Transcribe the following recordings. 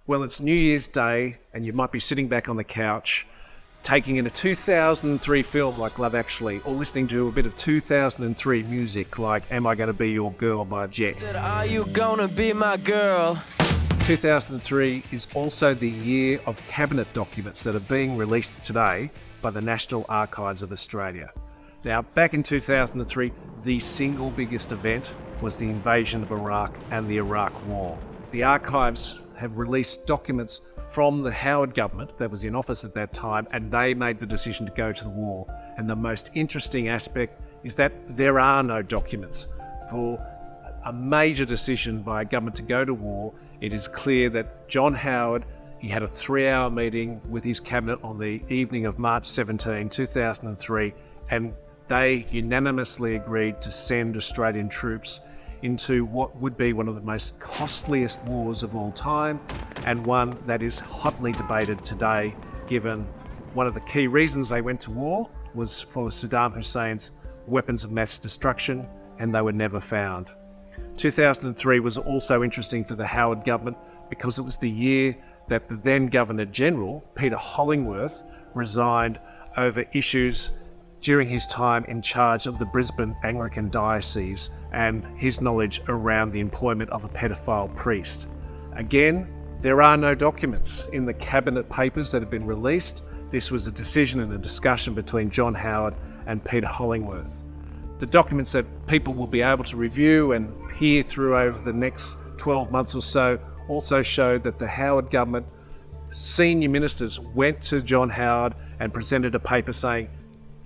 Well, it's New Year's Day and you might be sitting back on the couch taking in a 2003 film like Love Actually, or listening to a bit of 2003 music like Am I Gonna Be Your Girl by Jet. Said, are you gonna be my girl? 2003 is also the year of cabinet documents that are being released today by the National Archives of Australia. Now, back in 2003, the single biggest event was the invasion of Iraq and the Iraq War. The archives have released documents from the Howard government that was in office at that time, and they made the decision to go to the war. And the most interesting aspect is that there are no documents. For a major decision by a government to go to war, it is clear that John Howard, he had a 3-hour meeting with his cabinet on the evening of March 17, 2003, and they unanimously agreed to send Australian troops into what would be one of the most costliest wars of all time, and one that is hotly debated today, given one of the key reasons they went to war was for Saddam Hussein's weapons of mass destruction, and they were never found. 2003 was also interesting for the Howard government because it was the year that the then Governor-General, Peter Hollingworth, resigned over issues during his time in charge of the Brisbane Anglican Diocese and his knowledge around the employment of a pedophile priest. Again, there are no documents in the cabinet papers that have been released. This was a decision and a discussion between John Howard and Peter Hollingworth. The documents that people will be able to review and peer through over the next 12 months or so also showed that the Howard government senior ministers went to John Howard and presented a paper saying,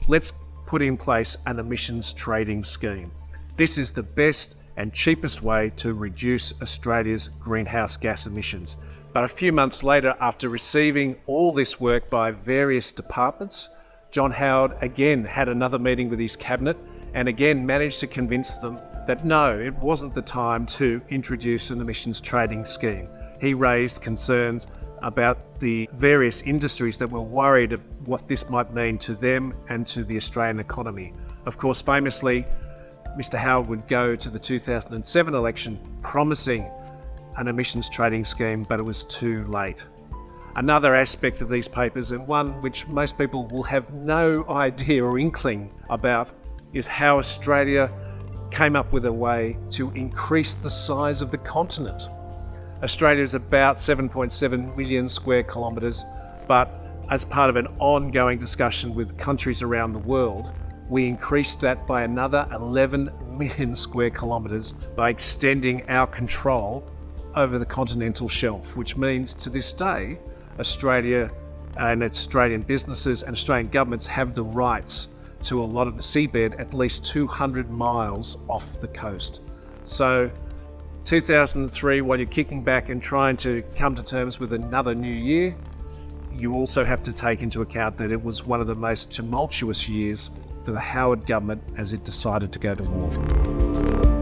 let's put in place an emissions trading scheme. This is the best and cheapest way to reduce Australia's greenhouse gas emissions. But a few months later, after receiving all this work by various departments, John Howard again had another meeting with his cabinet and again managed to convince them that no, it wasn't the time to introduce an emissions trading scheme. He raised concerns about the various industries that were worried of what this might mean to them and to the Australian economy. Of course, famously, Mr. Howard would go to the 2007 election promising an emissions trading scheme, but it was too late. Another aspect of these papers, and one which most people will have no idea or inkling about, is how Australia came up with a way to increase the size of the continent. Australia is about 7.7 million square kilometres, but as part of an ongoing discussion with countries around the world, we increased that by another 11 million square kilometres by extending our control over the continental shelf, which means to this day, Australia and Australian businesses and Australian governments have the rights to a lot of the seabed at least 200 miles off the coast. So 2003, while you're kicking back and trying to come to terms with another new year, you also have to take into account that it was one of the most tumultuous years for the Howard government as it decided to go to war.